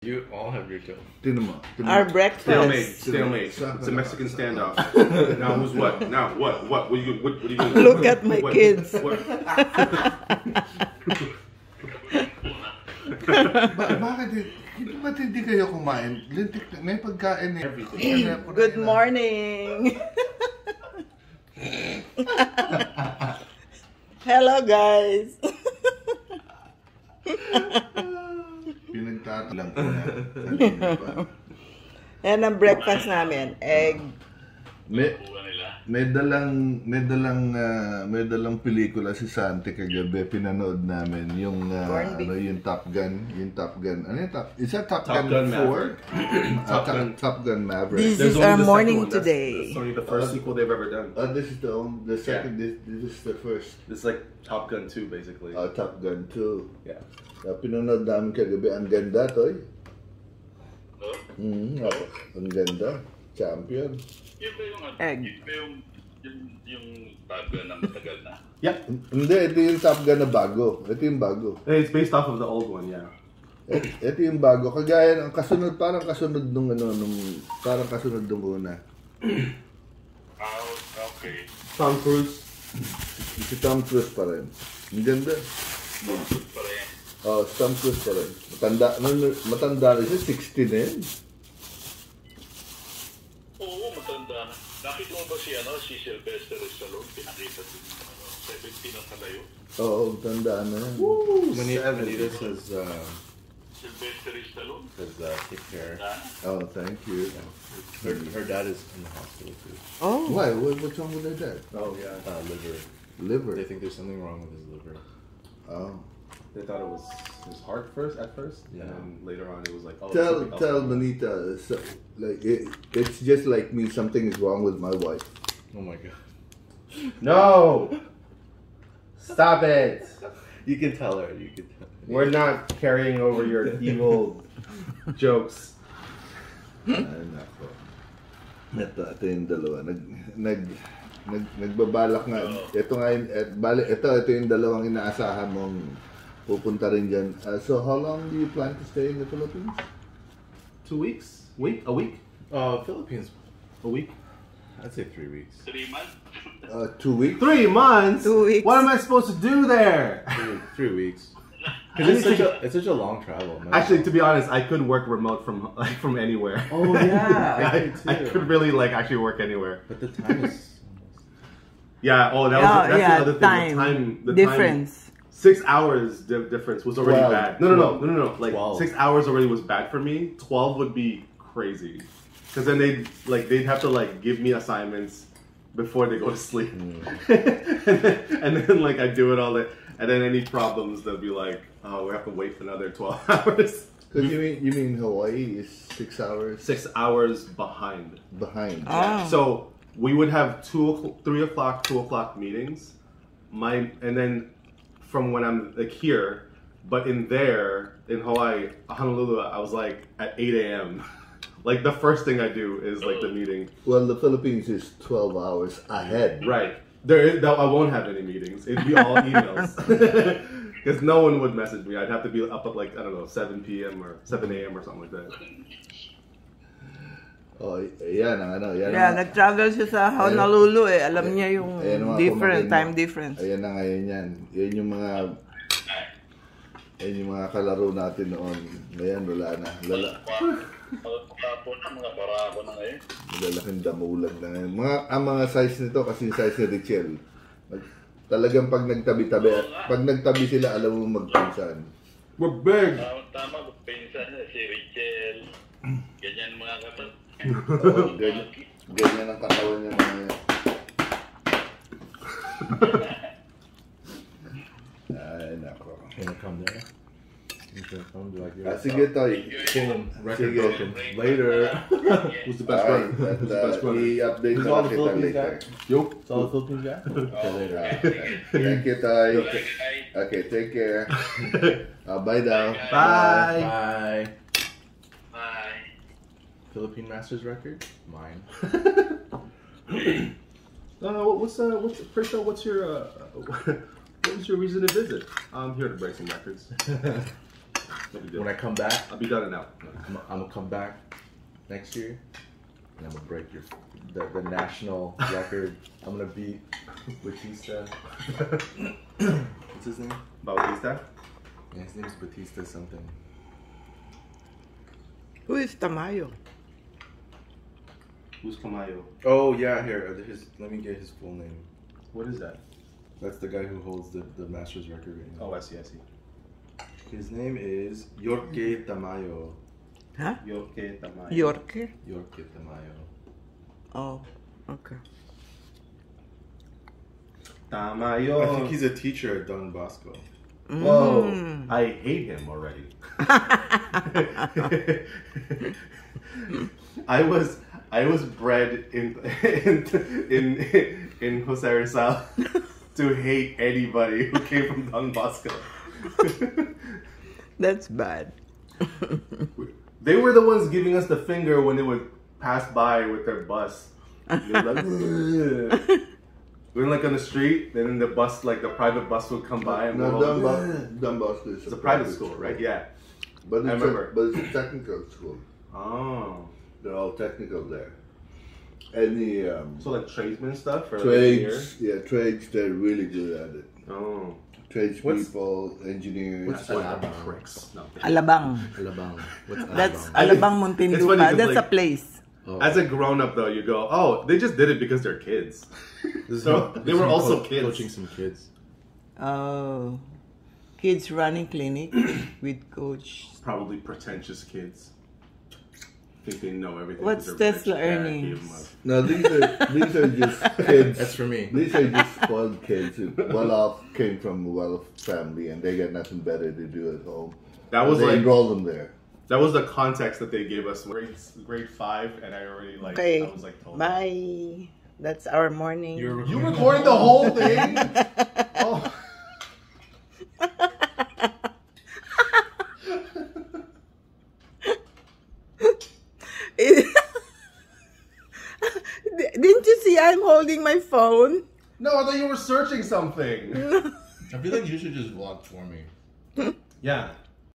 You all have your joke. Our breakfast. Stalemate. It's a Mexican standoff. Now who's what? Now what? What are you doing? Look at my kids. Bakit hindi kayo kumain? Lintik, may pagkain eh. Good morning. Hello guys. Pinagtatalang ko na. Kanina pa. Yan ang breakfast namin. Egg. May dalang pelikula si Santi kagabi, pinanood namin yung yung Top Gun, Ano yung Is that Top Gun 4? Top Gun Maverick. This is our morning today. That's only the first sequel they've ever done. This is the second. Yeah. This is the first. It's like Top Gun 2 basically. Top Gun 2. Yeah. Pinanood namin kagabi, ang ganda toy. Ang ganda. Champion. Yun ba yung Egg. Yun ba yung Top Gun na matagal na? Yeah. Hindi, ito yung Top Gun na bago. Ito yung bago. It's based off of the old one, yeah. Ito yung bago. Kagaya ng kasunod, parang kasunod nung una. Okay. Tom Cruise. Si Tom Cruise pa rin. Ang ganda. Pa rin. Si Tom Cruise pa rin. Matanda rin siya, 60 na yun. Oo, matanda na. Nakita mo ba si Sylvester Stallone? Pinakita din 70 na kalayo. Oo, matanda na yan. Manita says, Sylvester Stallone? take care. Oh, thank you. Her dad is in the hospital too. Oh. Why? What's wrong with their dad? Oh yeah. Liver. They think there's something wrong with his liver. Oh. They thought it was his heart at first, yeah. And later on it was like, oh. Tell Manita, it's just like me. Something is wrong with my wife. Oh my god. No! Stop it! You can tell her. We're not carrying over your evil jokes. Ay, nako. Ito yung dalawa. Nagbabalak nga. Ito yung dalawang inaasahan mong pupunta rin dyan. So, how long do you plan to stay in the Philippines? 2 weeks? A week? Philippines. A week? I'd say 3 weeks. 3 months? 2 weeks? 3 months? 2 weeks. What am I supposed to do there? 3 weeks. Because it's such a long travel. Man. Actually, to be honest, I could work remote from anywhere. Oh yeah, I could really actually work anywhere. But the time is. Yeah. Oh, that's the other thing. The difference. 6 hours difference was already bad. No. Like 12. 6 hours already was bad for me. 12 would be crazy. Because then they'd have to give me assignments before they go to sleep, and then I do it all day. And then any problems, they'll be like, "Oh, we have to wait for another 12 hours." Because you mean Hawaii is 6 hours? 6 hours behind. Oh. So we would have 3 o'clock, 2 o'clock meetings. And then from when I'm here, but in Hawaii, Honolulu, I was at 8 a.m. The first thing I do is the meeting. Well, the Philippines is 12 hours ahead. Right. I won't have any meetings. It'd be all emails. Because no one would message me. I'd have to be up at 7 p.m. or 7 a.m. or something like that. Oh, yan. Nag-travel siya sa Honolulu eh. Alam niya yung time difference. Ayan na ngayon yan. Yan yung mga kalaro natin noon. Ngayon, wala na. Mga barako na ngayon. Malalaking damulag na ngayon. Ang mga size nito, kasi yung size ni Richel. Talagang pag nagtabi sila, alam mo magpinsan. We're big! Tama, magpinsan na si Richel. Ganyan mga kapat. Ganyan ang katawan niya mga yan. Ay, nako. Can I come there? Sige, Toy. Record broken. Later. Who's the best runner? Who's the best runner? I-update ko lang kita later. Yo. It's all the Philippines guy? Okay, later. Thank you, Toy. Okay, take care. Bye now. Bye. Bye. Bye. Philippine Masters record? Mine. What's your reason to visit? I'm here to break some records. When I come back, I'll be done and out. I'm gonna come back next year, and I'm gonna break the national record. I'm gonna beat Batista. What's his name? Bautista? Yeah, his name is Batista something. Who is Tamayo? Who's Camayo? Oh yeah, here. Let me get his full name. What is that? That's the guy who holds the Masters record right now. Oh, I see. His name is Yorke Tamayo. Huh? Yorke Tamayo. Yorke? Yorke Tamayo. Oh, okay. Tamayo. I think he's a teacher at Don Bosco. Whoa, I hate him already. I was bred in Jose Rizal to hate anybody who came from Don Bosco. That's bad. They were the ones giving us the finger when they would pass by with their bus. They were like, we were like on the street, then the bus, like the private bus would come by and No, go, Don Bosco is it's a private school, right? Yeah. But I remember. but it's a technical school. Oh. They're all technical there. Any So like tradesmen stuff? Or engineers? trades, they're really good at it. Oh. Tradespeople, engineers. That's why I'm pricks. No. Alabang. Alabang. What's Alabang? That's Alabang It's funny Muntinlupa. 'cause, That's like, a place. Oh. As a grown-up though, you go, oh, they just did it because they're kids. So they were also kids. Coaching some kids. Oh. Kids running clinic with coach. Probably pretentious kids. Think they know everything. What's 'cause their rich Tesla dad earnings? gave 'em a- No, these are just kids. That's for me. These are just spoiled kids who came from a well-off family and they got nothing better to do at home. That was they like enroll them there. that was the context that they gave us. Grade 5, and I already like. Okay. I was like, told. Bye. That's our morning. You recorded the whole thing? Oh. Didn't you see I'm holding my phone? No, I thought you were searching something. I feel like you should just vlog for me. Yeah.